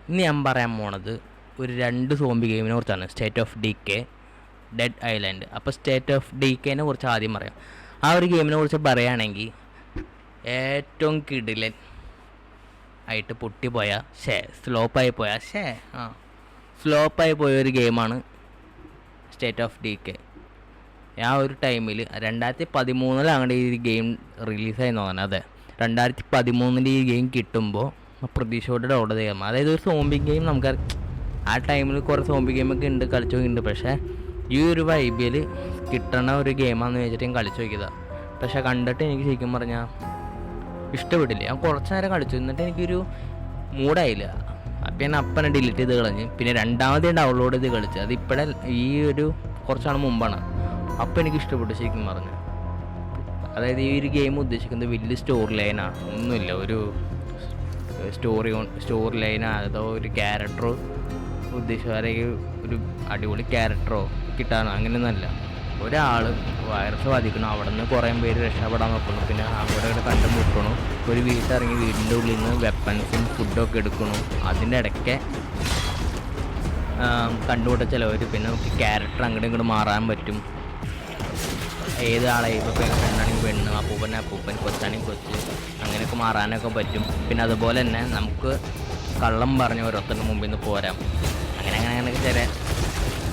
ഇനി ഞാൻ പറയാൻ പോണത് ഒരു 2 സോംബി ഗെയിമിനെ കുറിച്ചാണ്. State of ഡീക്കെ, dead island. അപ്പോൾ സ്റ്റേറ്റ് ഓഫ് ഡീക്കേനെ കുറിച്ച് ആദ്യം പറയാം. ആ ഒരു ഗെയിമിനെ കുറിച്ച് പറയുകയാണെങ്കിൽ ഏറ്റവും കിടിലൻ ആയിട്ട് പൊട്ടിപ്പോയ സ്ലോപ്പായി പോയ ഒരു ഗെയിമാണ് സ്റ്റേറ്റ് ഓഫ് ഡീക്കെ. ആ ഒരു ടൈമിൽ 2013 ഈ ഗെയിം റിലീസായി തോന്നുന്നത്. അതെ, 2013 ഈ ഗെയിം കിട്ടുമ്പോൾ പ്രതീക്ഷയോടെ ഡൗൺലോഡ് ചെയ്യാം. അതായത് ഒരു സോംബി ഗെയിം നമുക്ക് ആ ടൈമിൽ കുറേ സോംബി ഗെയിമൊക്കെ ഉണ്ട്, കളിച്ചു നോക്കിയിട്ടുണ്ട്. പക്ഷേ ഈ ഒരു വൈബിൽ കിട്ടണ ഒരു ഗെയിമാണെന്ന് വെച്ചിട്ട് ഞാൻ കളിച്ചു നോക്കിയതാണ്. പക്ഷേ കണ്ടിട്ട് എനിക്ക് ശരിക്കും പറഞ്ഞാൽ ഇഷ്ടപ്പെട്ടില്ല. ഞാൻ കുറച്ച് നേരം കളിച്ചു, എന്നിട്ട് എനിക്കൊരു മൂഡായില്ല. അപ്പം ഞാൻ അപ്പനെ ഡിലീറ്റ് ചെയ്ത് കളഞ്ഞ് പിന്നെ രണ്ടാമതേ ഡൗൺലോഡ് ചെയ്ത് കളിച്ച്. അത് ഇപ്പോഴേ ഈ ഒരു കുറച്ചാണ് മുമ്പാണ്. അപ്പം എനിക്ക് ഇഷ്ടപ്പെട്ടു ശരിക്കും പറഞ്ഞു. അതായത് ഈ ഒരു ഗെയിം ഉദ്ദേശിക്കുന്നത് വലിയ സ്റ്റോറി ലൈനാണ്, ഒന്നുമില്ല. ഒരു സ്റ്റോറി ലൈനോ അതോ ഒരു ക്യാരക്ടറോ ഉദ്ദേശിച്ചാലേക്ക് ഒരു അടിപൊളി ക്യാരക്ടറോ കിട്ടാനോ അങ്ങനെയൊന്നുമല്ല. ഒരാൾ വൈറസ് ബാധിക്കണം, അവിടെ നിന്ന് കുറേ പേര് രക്ഷപ്പെടാൻ നോക്കണം, പിന്നെ അവിടെ കണ്ടുമുട്ടണം, ഒരു വീട്ടിലിറങ്ങി വീടിൻ്റെ ഉള്ളിൽ നിന്ന് വെപ്പൺസും ഫുഡൊക്കെ എടുക്കണം. അതിൻ്റെ ഇടയ്ക്ക് കണ്ടുമുട്ട ചിലവർ, പിന്നെ നമുക്ക് ക്യാരക്ടർ അങ്ങോട്ടും ഇങ്ങോട്ട് മാറാൻ പറ്റും. ഏതാളെ ഇപ്പോൾ പെണ്ണാണെങ്കിൽ പെണ്ണ്, അപ്പൂപ്പൻ, കൊച്ചാണെങ്കിൽ കൊച്ച്, അങ്ങനെയൊക്കെ മാറാനൊക്കെ പറ്റും. പിന്നെ അതുപോലെ തന്നെ നമുക്ക് കള്ളം പറഞ്ഞ് ഓരോരുത്തരുടെ മുമ്പിൽ നിന്ന് പോരാം. അങ്ങനെയൊക്കെ ചില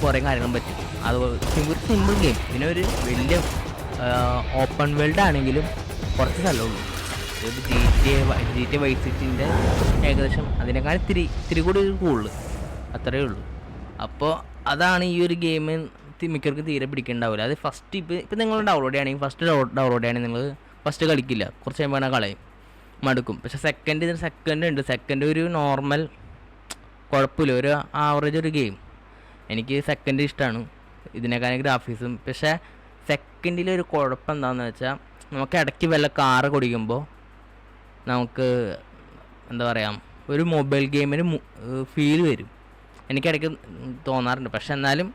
കുറേ കാര്യങ്ങളും പറ്റും. അത് ഒരു സിമ്പിൾ ഗെയിം. പിന്നെ ഒരു വലിയ ഓപ്പൺ വേൾഡ് ആണെങ്കിലും കുറച്ച് സ്ഥലമുള്ളൂ. ഒരു GTA വൈസ് സിറ്റിൻ്റെ ഏകദേശം അതിനേക്കാൾ ഇത്തിരി കൂടി കൂടുതൽ, അത്രയേ ഉള്ളൂ. അപ്പോൾ അതാണ് ഈ ഒരു ഗെയിം മിക്കവർക്ക് തീരെ പിടിക്കേണ്ടാവില്ല. അത് ഫസ്റ്റ് ഇപ്പം നിങ്ങൾ ഡൗൺലോഡ് ചെയ്യുകയാണെങ്കിൽ ഡൗൺലോഡ് ചെയ്യുകയാണെങ്കിൽ നിങ്ങൾ ഫസ്റ്റ് കളിക്കില്ല, കുറച്ച് കഴിയുമ്പോൾ കളയും, മടുക്കും. പക്ഷേ സെക്കൻഡ് ഉണ്ട്. സെക്കൻഡ് ഒരു നോർമൽ കുഴപ്പമില്ല, ഒരു ആവറേജ് ഒരു ഗെയിം. എനിക്ക് സെക്കൻഡ് ഇഷ്ടമാണ് ഇതിനേക്കാളും ഗ്രാഫിക്സും. പക്ഷേ സെക്കൻഡിലൊരു കുഴപ്പം എന്താണെന്ന് വെച്ചാൽ നമുക്ക് ഇടയ്ക്ക് വല്ല കാറ് കുടിക്കുമ്പോൾ നമുക്ക് എന്താ പറയുക, ഒരു മൊബൈൽ ഗെയിമിന് ഫീൽ വരും. എനിക്കിടയ്ക്ക് തോന്നാറുണ്ട്. പക്ഷെ എന്നാലും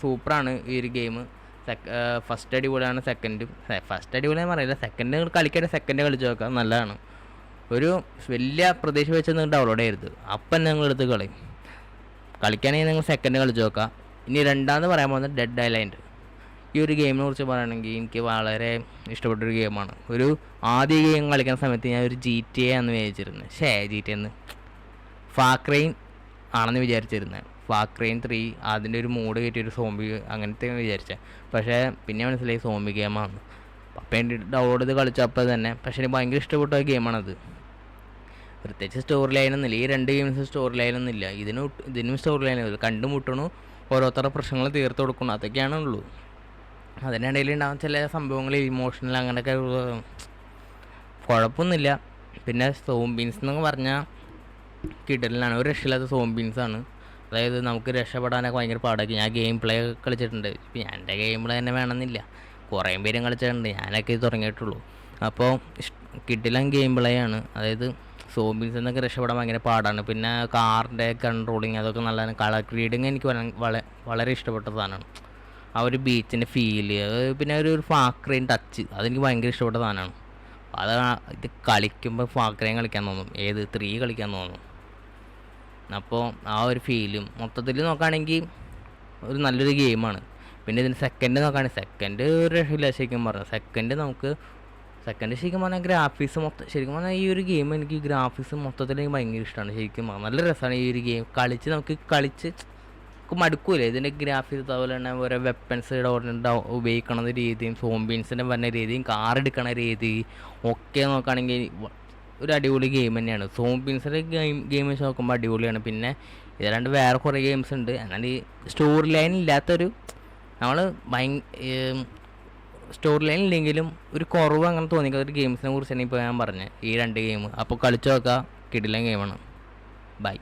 സൂപ്പറാണ് ഈ ഒരു ഗെയിം. ഫസ്റ്റ് അടിപൊളിയാണ്, ഫസ്റ്റ് അടിപൊളിയാണെന്ന് പറയില്ല. സെക്കൻഡ് കളിക്കാൻ സെക്കൻഡ് കളിച്ച് നോക്കാം, നല്ലതാണ്. ഒരു വലിയ പ്രതീക്ഷ വെച്ച് നിങ്ങൾ ഡൗൺലോഡ് ചെയ്യരുത്, അപ്പം നിങ്ങൾ എടുത്ത് കളിക്കുകയാണെങ്കിൽ നിങ്ങൾ സെക്കൻഡ് കളിച്ച് നോക്കാം. ഇനി രണ്ടാമത് പറയാൻ പോകുന്നത് ഡെഡ് ഐലൻഡ്. ഈ ഒരു ഗെയിമിനെ കുറിച്ച് പറയുകയാണെങ്കിൽ എനിക്ക് വളരെ ഇഷ്ടപ്പെട്ടൊരു ഗെയിമാണ്. ഒരു ആദ്യ ഗെയിം കളിക്കുന്ന സമയത്ത് ഞാൻ ഒരു GTA എന്ന് വിചാരിച്ചിരുന്നത്. GTA ഫാക്രൈൻ ആണെന്ന് വിചാരിച്ചിരുന്നത്. ഫാക്രൈൻ 3 അതിൻ്റെ ഒരു മോഡ് കയറ്റിയൊരു സോംബി അങ്ങനത്തെ വിചാരിച്ചത്. പക്ഷേ പിന്നെ മനസ്സിലായി സോംബി ഗെയിമാണ്. അപ്പം എൻ്റെ ഡൗൺലോഡ് ചെയ്ത് കളിച്ചപ്പോൾ തന്നെ. പക്ഷേ എനിക്ക് ഭയങ്കര ഇഷ്ടപ്പെട്ട ഗെയിമാണത്. പ്രത്യേകിച്ച് സ്റ്റോറി ലൈനൊന്നുമില്ല. ഈ 2 ഗെയിംസും സ്റ്റോറി ലൈനൊന്നുമില്ല. ഇതിനും സ്റ്റോറി ലൈനൊന്നുമില്ല. കണ്ടുമുട്ടണു, ഓരോരുത്തരുടെ പ്രശ്നങ്ങൾ തീർത്ത് കൊടുക്കണം, അതൊക്കെയാണുള്ളൂ. അതിനിടയിൽ ഉണ്ടാകുന്ന ചില സംഭവങ്ങൾ ഇമോഷണൽ അങ്ങനെയൊക്കെ കുഴപ്പമൊന്നുമില്ല. പിന്നെ സോംബീൻസ് എന്നൊക്കെ പറഞ്ഞാൽ കിടലിനാണ്, ഒരു രക്ഷയില്ലാത്ത സോംബീൻസാണ്. അതായത് നമുക്ക് രക്ഷപ്പെടാനൊക്കെ ഭയങ്കര പാടാക്കി. ഞാൻ ഗെയിം പ്ലേ കളിച്ചിട്ടുണ്ട്. ഇപ്പം എൻ്റെ ഗെയിം പ്ലേ തന്നെ വേണമെന്നില്ല, കുറേ പേരും കളിച്ചിട്ടുണ്ട്, ഞാനൊക്കെ ഇത് തുടങ്ങിയിട്ടുള്ളൂ. അപ്പോൾ കിടിലൻ ഗെയിം പ്ലേ ആണ്. അതായത് സോംബീൻസ് എന്നൊക്കെ രക്ഷപ്പെടാൻ ഭയങ്കര പാടാണ്. പിന്നെ കാറിൻ്റെ കൺട്രോളിങ് അതൊക്കെ നല്ലതാണ്. കളർ ഗ്രേഡിങ് എനിക്ക് വളരെ ഇഷ്ടപ്പെട്ട സാധനമാണ്. ആ ഒരു ബീച്ചിൻ്റെ ഫീല്, പിന്നെ ഒരു ഫാക്രൈൻ ടച്ച്, അതെനിക്ക് ഭയങ്കര ഇഷ്ടപ്പെട്ട സാധനമാണ്. അത് ഇത് കളിക്കുമ്പോൾ ഫാക്രൈൻ കളിക്കാൻ തോന്നും, 3 കളിക്കാൻ തോന്നും. അപ്പോൾ ആ ഒരു ഫീലും മൊത്തത്തിൽ നോക്കുകയാണെങ്കിൽ ഒരു നല്ലൊരു ഗെയിമാണ്. പിന്നെ ഇതിന് സെക്കൻഡ് നോക്കുകയാണെങ്കിൽ സെക്കൻഡ് ഒരു രക്ഷയില്ല ശരിക്കും പറഞ്ഞാൽ. സെക്കൻഡ് ശരിക്കും പറഞ്ഞാൽ ഗ്രാഫിക്സ് ശരിക്കും പറഞ്ഞാൽ ഈ ഒരു ഗെയിം എനിക്ക് ഗ്രാഫിക്സ് മൊത്തത്തിൽ എനിക്ക് ഭയങ്കര ഇഷ്ടമാണ് ശരിക്കും. നല്ല രസമാണ് ഈ ഒരു ഗെയിം കളിച്ച് മടുക്കൂല. ഇതിൻ്റെ ഗ്രാഫിക്സ് അതുപോലെ തന്നെ ഓരോ വെപ്പൺസ് ഉപയോഗിക്കണ രീതിയും സോംബീൻസിൻ്റെ വരുന്ന രീതിയും കാറെടുക്കണ രീതി ഒക്കെ നോക്കുകയാണെങ്കിൽ ഒരു അടിപൊളി ഗെയിം തന്നെയാണ്. സോംബീൻസിൻ്റെ ഗെയിം വെച്ച് നോക്കുമ്പോൾ അടിപൊളിയാണ്. പിന്നെ ഇതിലാണ്ട് വേറെ കുറേ ഗെയിംസ് ഉണ്ട്. എന്നാൽ ഈ സ്റ്റോറി ലൈൻ ഇല്ലാത്തൊരു നമ്മൾ സ്റ്റോറി ലൈൻ ഇല്ലെങ്കിലും ഒരു കുറവ് അങ്ങനെ തോന്നിക്കാത്ത ഒരു ഗെയിംസിനെ കുറിച്ചാണ് ഇപ്പോൾ ഞാൻ പറഞ്ഞത്, ഈ 2 ഗെയിം. അപ്പോൾ കളിച്ചു നോക്കുക, കിടിലൻ ഗെയിമാണ്. ബൈ.